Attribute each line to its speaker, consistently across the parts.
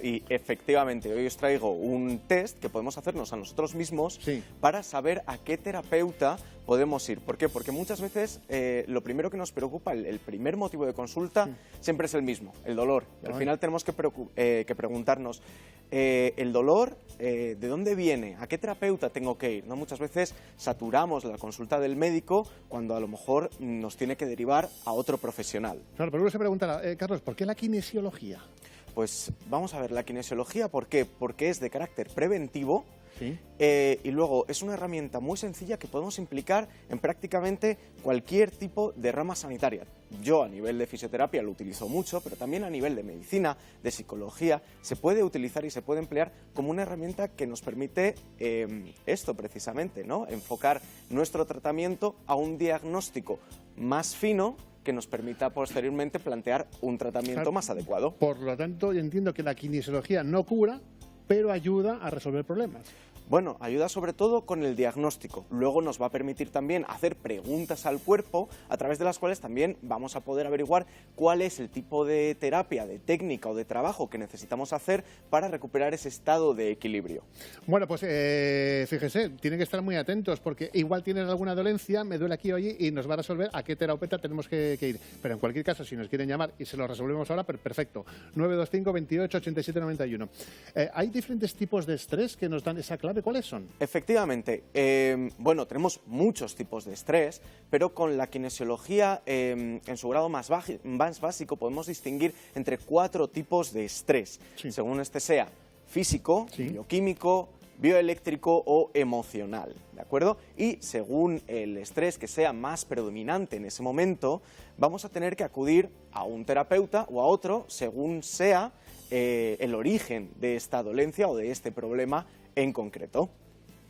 Speaker 1: Y efectivamente, hoy os traigo un test que podemos hacernos a nosotros mismos para saber a qué terapeuta podemos ir. ¿Por qué? Porque muchas veces lo primero que nos preocupa, el primer motivo de consulta, siempre es el mismo, el dolor. Y al final tenemos que preguntarnos, el dolor, ¿de dónde viene? ¿A qué terapeuta tengo que ir? ¿No? Muchas veces saturamos la consulta del médico cuando a lo mejor nos tiene que derivar a otro profesional.
Speaker 2: Claro, pero uno se preguntará, Carlos, ¿por qué la kinesiología?
Speaker 1: Pues vamos a ver, la kinesiología, ¿por qué? Porque es de carácter preventivo. Y luego es una herramienta muy sencilla que podemos implicar en prácticamente cualquier tipo de rama sanitaria. Yo a nivel de fisioterapia lo utilizo mucho, pero también a nivel de medicina, de psicología, se puede utilizar y se puede emplear como una herramienta que nos permite esto precisamente, ¿no? Enfocar nuestro tratamiento a un diagnóstico más fino que nos permita posteriormente plantear un tratamiento más adecuado.
Speaker 2: Por lo tanto, yo entiendo que la kinesiología no cura, pero ayuda a resolver problemas.
Speaker 1: Bueno, ayuda sobre todo con el diagnóstico. Luego nos va a permitir también hacer preguntas al cuerpo, a través de las cuales también vamos a poder averiguar cuál es el tipo de terapia, de técnica o de trabajo que necesitamos hacer para recuperar ese estado de equilibrio.
Speaker 2: Bueno, pues fíjese, tienen que estar muy atentos porque igual tienen alguna dolencia, me duele aquí o allí y nos va a resolver a qué terapeuta tenemos que ir. Pero en cualquier caso, si nos quieren llamar y se lo resolvemos ahora, perfecto. 925 28 87 91. ¿Hay diferentes tipos de estrés que nos dan esa clave? ¿Cuáles son?
Speaker 1: Efectivamente, bueno, tenemos muchos tipos de estrés, pero con la kinesiología en su grado más básico podemos distinguir entre 4 tipos de estrés, según este sea físico, bioquímico, bioeléctrico o emocional, ¿de acuerdo? Y según el estrés que sea más predominante en ese momento, vamos a tener que acudir a un terapeuta o a otro según sea el origen de esta dolencia o de este problema en concreto.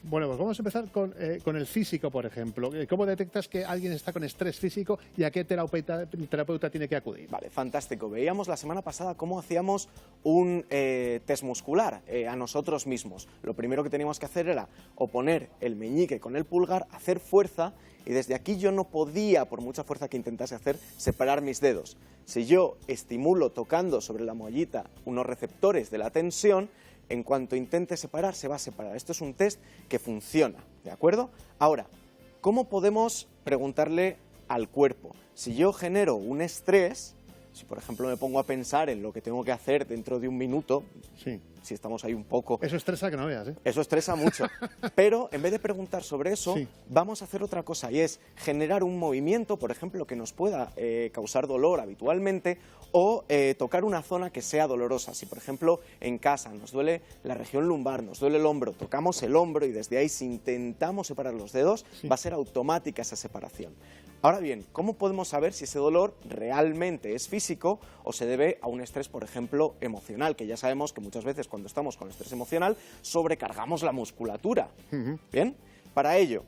Speaker 2: Bueno, pues vamos a empezar con el físico, por ejemplo. ¿Cómo detectas que alguien está con estrés físico y a qué terapeuta tiene que acudir?
Speaker 1: Vale, fantástico. Veíamos la semana pasada cómo hacíamos un test muscular a nosotros mismos. Lo primero que teníamos que hacer era oponer el meñique con el pulgar, hacer fuerza, y desde aquí yo no podía, por mucha fuerza que intentase hacer, separar mis dedos. Si yo estimulo tocando sobre la mollita unos receptores de la tensión, en cuanto intente separar, se va a separar. Esto es un test que funciona, ¿de acuerdo? Ahora, ¿cómo podemos preguntarle al cuerpo? Si yo genero un estrés, si por ejemplo me pongo a pensar en lo que tengo que hacer dentro de un minuto, si estamos ahí un poco...
Speaker 2: Eso estresa que no veas, ¿eh?
Speaker 1: Eso estresa mucho. Pero en vez de preguntar sobre eso, vamos a hacer otra cosa, y es generar un movimiento, por ejemplo, que nos pueda causar dolor habitualmente, o tocar una zona que sea dolorosa. Si, por ejemplo, en casa nos duele la región lumbar, nos duele el hombro, tocamos el hombro y desde ahí, si intentamos separar los dedos, va a ser automática esa separación. Ahora bien, ¿cómo podemos saber si ese dolor realmente es físico o se debe a un estrés, por ejemplo, emocional? Que ya sabemos que muchas veces cuando estamos con estrés emocional sobrecargamos la musculatura. Bien, para ello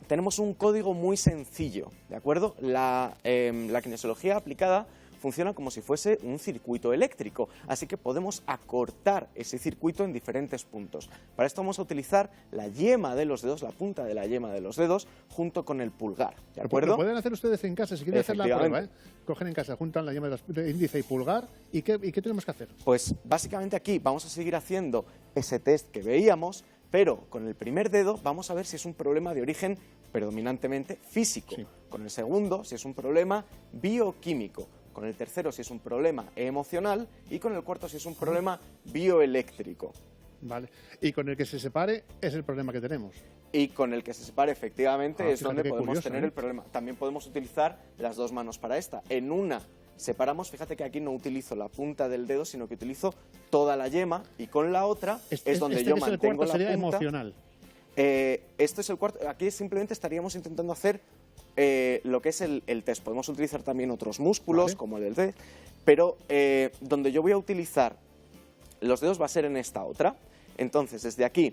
Speaker 1: tenemos un código muy sencillo, ¿de acuerdo? La kinesiología aplicada funciona como si fuese un circuito eléctrico, así que podemos acortar ese circuito en diferentes puntos. Para esto vamos a utilizar la yema de los dedos, la punta de la yema de los dedos, junto con el pulgar, ¿de acuerdo?
Speaker 2: Lo pueden hacer ustedes en casa, si quieren hacer la prueba, ¿eh? Cogen en casa, juntan la yema de índice y pulgar, ¿y qué tenemos que hacer?
Speaker 1: Pues básicamente aquí vamos a seguir haciendo ese test que veíamos, pero con el primer dedo vamos a ver si es un problema de origen predominantemente físico, con el segundo si es un problema bioquímico, con el tercero si es un problema emocional y con el cuarto si es un problema bioeléctrico.
Speaker 2: Vale. Y con el que se separe es el problema que tenemos.
Speaker 1: Y con el que se separe efectivamente es donde podemos tener el problema. También podemos utilizar las dos manos para esta. En una separamos, fíjate que aquí no utilizo la punta del dedo, sino que utilizo toda la yema, y con la otra es donde yo mantengo la punta.
Speaker 2: Emocional.
Speaker 1: Este es el cuarto. Aquí simplemente estaríamos intentando hacer lo que es el test. Podemos utilizar también otros músculos, como el del test, pero donde yo voy a utilizar los dedos va a ser en esta otra. Entonces, desde aquí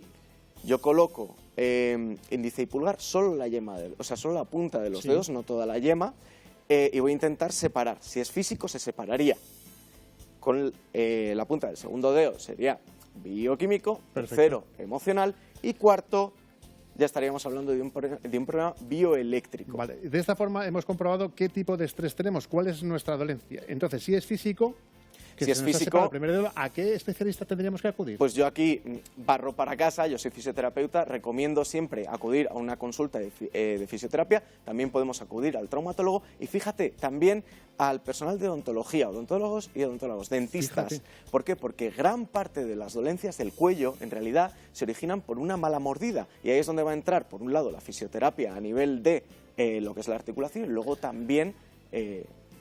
Speaker 1: yo coloco índice y pulgar, solo la yema, solo la punta de los dedos, no toda la yema, y voy a intentar separar. Si es físico, se separaría. Con la punta del segundo dedo sería bioquímico, tercero emocional y cuarto ya estaríamos hablando de un problema bioeléctrico.
Speaker 2: Vale. De esta forma hemos comprobado qué tipo de estrés tenemos, cuál es nuestra dolencia. Entonces, si es físico...
Speaker 1: Si es físico,
Speaker 2: el primer dedo, ¿a qué especialista tendríamos que acudir?
Speaker 1: Pues yo aquí barro para casa, yo soy fisioterapeuta, recomiendo siempre acudir a una consulta de fisioterapia, también podemos acudir al traumatólogo y fíjate, también al personal de odontología, odontólogos y odontólogos, dentistas.
Speaker 2: Fíjate.
Speaker 1: ¿Por qué? Porque gran parte de las dolencias del cuello en realidad se originan por una mala mordida y ahí es donde va a entrar, por un lado, la fisioterapia a nivel de lo que es la articulación y luego también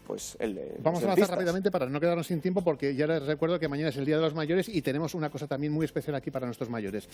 Speaker 1: pues
Speaker 2: Vamos a avanzar rápidamente para no quedarnos sin tiempo, porque ya les recuerdo que mañana es el Día de los Mayores y tenemos una cosa también muy especial aquí para nuestros mayores.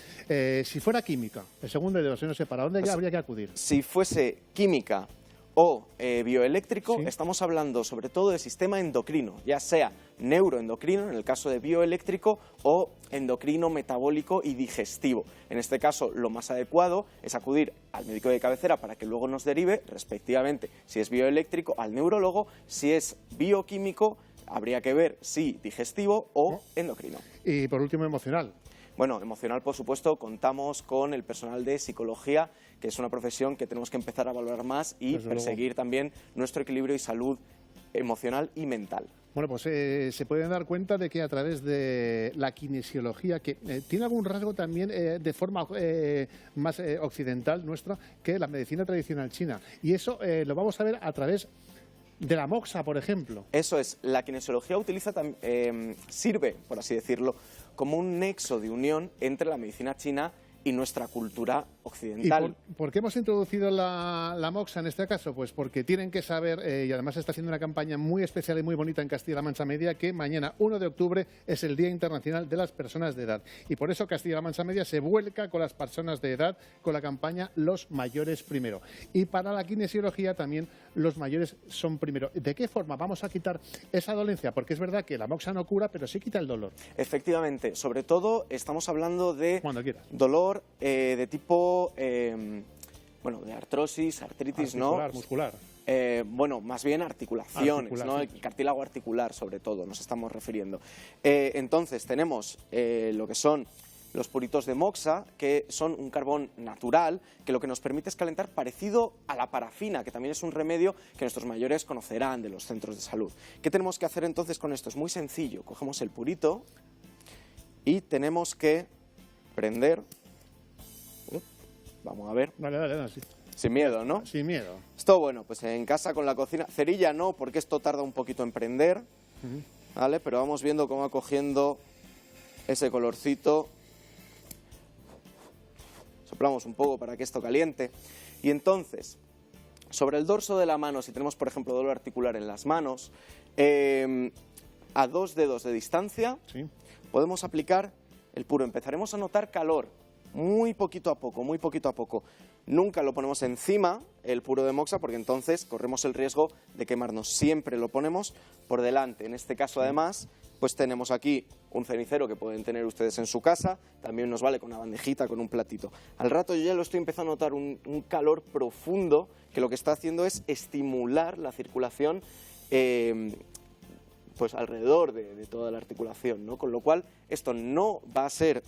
Speaker 2: Si fuera química, el segundo dedo, no sé para dónde ya habría que acudir.
Speaker 1: Si fuese química o bioeléctrico,
Speaker 2: Sí.
Speaker 1: estamos hablando sobre todo de sistema endocrino, ya sea neuroendocrino en el caso de bioeléctrico o endocrino, metabólico y digestivo. En este caso, lo más adecuado es acudir al médico de cabecera para que luego nos derive, respectivamente, si es bioeléctrico, al neurólogo, si es bioquímico, habría que ver si digestivo o endocrino.
Speaker 2: Y por último, emocional.
Speaker 1: Bueno, emocional, por supuesto, contamos con el personal de psicología, que es una profesión que tenemos que empezar a valorar más y
Speaker 2: Desde
Speaker 1: perseguir
Speaker 2: luego.
Speaker 1: también nuestro equilibrio y salud emocional y mental.
Speaker 2: Bueno, pues se pueden dar cuenta de que a través de la kinesiología, que tiene algún rasgo también de forma más occidental nuestra que la medicina tradicional china. Y eso lo vamos a ver a través de la moxa, por ejemplo.
Speaker 1: Eso es, la kinesiología sirve, por así decirlo, como un nexo de unión entre la medicina china y nuestra cultura occidental.
Speaker 2: ¿Y por qué hemos introducido la moxa en este caso? Pues porque tienen que saber, y además se está haciendo una campaña muy especial y muy bonita en Castilla-La Mancha Media, que mañana, 1 de octubre, es el Día Internacional de las Personas de Edad. Y por eso Castilla-La Mancha Media se vuelca con las personas de edad con la campaña Los Mayores Primero. Y para la kinesiología también los mayores son primero. ¿De qué forma vamos a quitar esa dolencia? Porque es verdad que la moxa no cura, pero sí quita el dolor.
Speaker 1: Efectivamente, sobre todo estamos hablando de
Speaker 2: Cuando quieras.
Speaker 1: dolor de tipo, bueno, de artrosis, artritis,
Speaker 2: Muscular.
Speaker 1: Bueno, más bien articulaciones, ¿no? El cartílago articular, sobre todo, nos estamos refiriendo. Entonces, tenemos lo que son los puritos de moxa, que son un carbón natural, que lo que nos permite es calentar parecido a la parafina, que también es un remedio que nuestros mayores conocerán de los centros de salud. ¿Qué tenemos que hacer entonces con esto? Es muy sencillo. Cogemos el purito y tenemos que prender. Vamos a ver.
Speaker 2: Vale, sí.
Speaker 1: Sin miedo, ¿no?
Speaker 2: Sin miedo.
Speaker 1: Esto, bueno, pues en casa con la cocina. Cerilla no, porque esto tarda un poquito en prender, ¿vale? Pero vamos viendo cómo va cogiendo ese colorcito. Soplamos un poco para que esto caliente. Y entonces, sobre el dorso de la mano, si tenemos, por ejemplo, dolor articular en las manos, a 2 dedos de distancia,
Speaker 2: Sí.
Speaker 1: podemos aplicar el puro. Empezaremos a notar calor. Muy poquito a poco, muy poquito a poco. Nunca lo ponemos encima, el puro de moxa, porque entonces corremos el riesgo de quemarnos. Siempre lo ponemos por delante. En este caso, además, pues tenemos aquí un cenicero que pueden tener ustedes en su casa. También nos vale con una bandejita, con un platito. Al rato yo ya lo estoy empezando a notar un calor profundo que lo que está haciendo es estimular la circulación pues alrededor de toda la articulación, ¿no? Con lo cual, esto no va a ser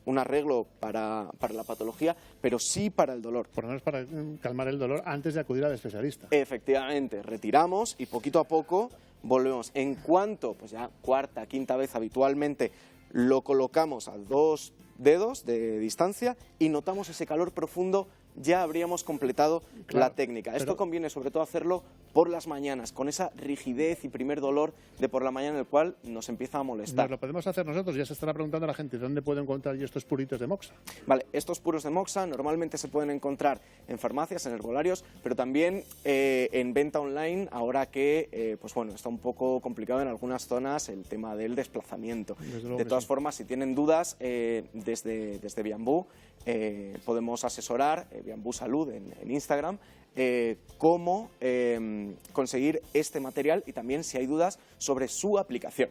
Speaker 1: un arreglo para la patología, pero sí para el dolor.
Speaker 2: Por lo menos para calmar el dolor antes de acudir al especialista.
Speaker 1: Efectivamente, retiramos y poquito a poco volvemos. En cuanto, pues ya cuarta, quinta vez habitualmente, lo colocamos a 2 dedos de distancia y notamos ese calor profundo, ya habríamos completado la técnica. Esto conviene sobre todo hacerlo por las mañanas, con esa rigidez y primer dolor de por la mañana en el cual nos empieza a molestar.
Speaker 2: Nos lo podemos hacer nosotros, ya se estará preguntando a la gente dónde puedo encontrar yo estos puritos de moxa.
Speaker 1: Vale, estos puros de moxa normalmente se pueden encontrar en farmacias, en herbolarios, pero también en venta online, ahora que pues bueno, está un poco complicado en algunas zonas el tema del desplazamiento. De todas formas, si tienen dudas, desde Biambú podemos asesorar, Biambú Salud en Instagram, cómo conseguir este material y también si hay dudas sobre su aplicación.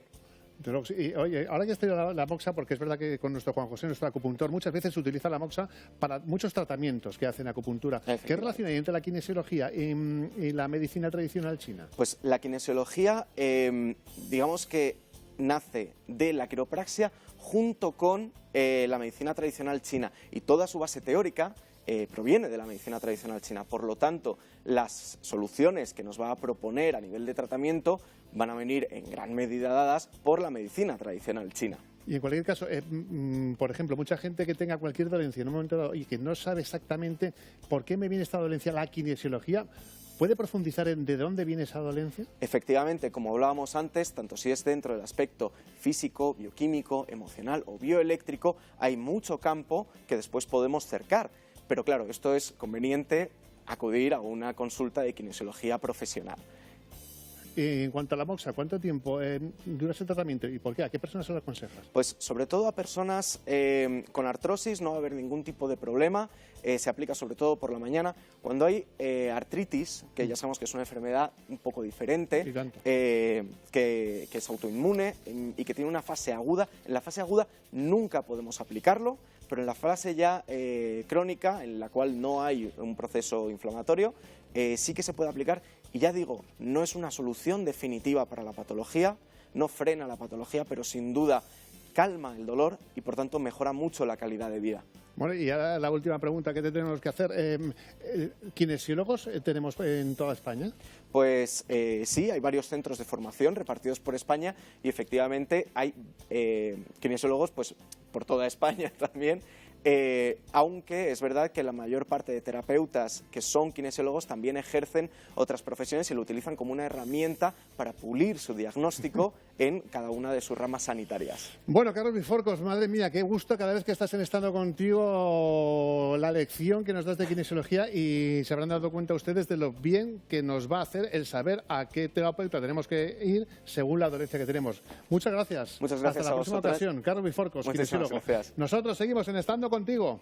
Speaker 2: Y, oye, ahora que estoy la moxa, porque es verdad que con nuestro Juan José, nuestro acupuntor, muchas veces se utiliza la moxa para muchos tratamientos que hacen acupuntura. ¿Qué relación hay entre la kinesiología y la medicina tradicional china?
Speaker 1: Pues la kinesiología, digamos que nace de la quiropraxia junto con la medicina tradicional china y toda su base teórica proviene de la medicina tradicional china. Por lo tanto, las soluciones que nos va a proponer a nivel de tratamiento van a venir en gran medida dadas por la medicina tradicional china.
Speaker 2: Y en cualquier caso, por ejemplo, mucha gente que tenga cualquier dolencia en un momento dado y que no sabe exactamente por qué me viene esta dolencia, la kinesiología, ¿puede profundizar en de dónde viene esa dolencia?
Speaker 1: Efectivamente, como hablábamos antes, tanto si es dentro del aspecto físico, bioquímico, emocional o bioeléctrico, hay mucho campo que después podemos cercar. Pero claro, esto es conveniente acudir a una consulta de kinesiología profesional.
Speaker 2: En cuanto a la moxa, ¿cuánto tiempo dura ese tratamiento y por qué? ¿A qué personas se lo aconsejas?
Speaker 1: Pues sobre todo a personas con artrosis no va a haber ningún tipo de problema, se aplica sobre todo por la mañana. Cuando hay artritis, que ya sabemos que es una enfermedad un poco diferente, que es autoinmune y que tiene una fase aguda, en la fase aguda nunca podemos aplicarlo, pero en la fase ya crónica, en la cual no hay un proceso inflamatorio, sí que se puede aplicar. Y ya digo, no es una solución definitiva para la patología, no frena la patología, pero sin duda calma el dolor y por tanto mejora mucho la calidad de vida.
Speaker 2: Bueno, y ahora la última pregunta que te tenemos que hacer. ¿Kinesiólogos tenemos en toda España?
Speaker 1: Pues sí, hay varios centros de formación repartidos por España y efectivamente hay kinesiólogos pues, por toda España también. Aunque es verdad que la mayor parte de terapeutas que son kinesiólogos también ejercen otras profesiones y lo utilizan como una herramienta para pulir su diagnóstico en cada una de sus ramas sanitarias.
Speaker 2: Bueno, Carlos Biforcos, madre mía, qué gusto cada vez que estás en Estando Contigo la lección que nos das de kinesiología, y se habrán dado cuenta ustedes de lo bien que nos va a hacer el saber a qué terapeuta tenemos que ir según la dolencia que tenemos. Muchas gracias.
Speaker 1: Muchas gracias.
Speaker 2: Hasta la próxima ocasión. Carlos Biforcos, kinesiólogo.
Speaker 1: Gracias.
Speaker 2: Nosotros seguimos en Estando Contigo.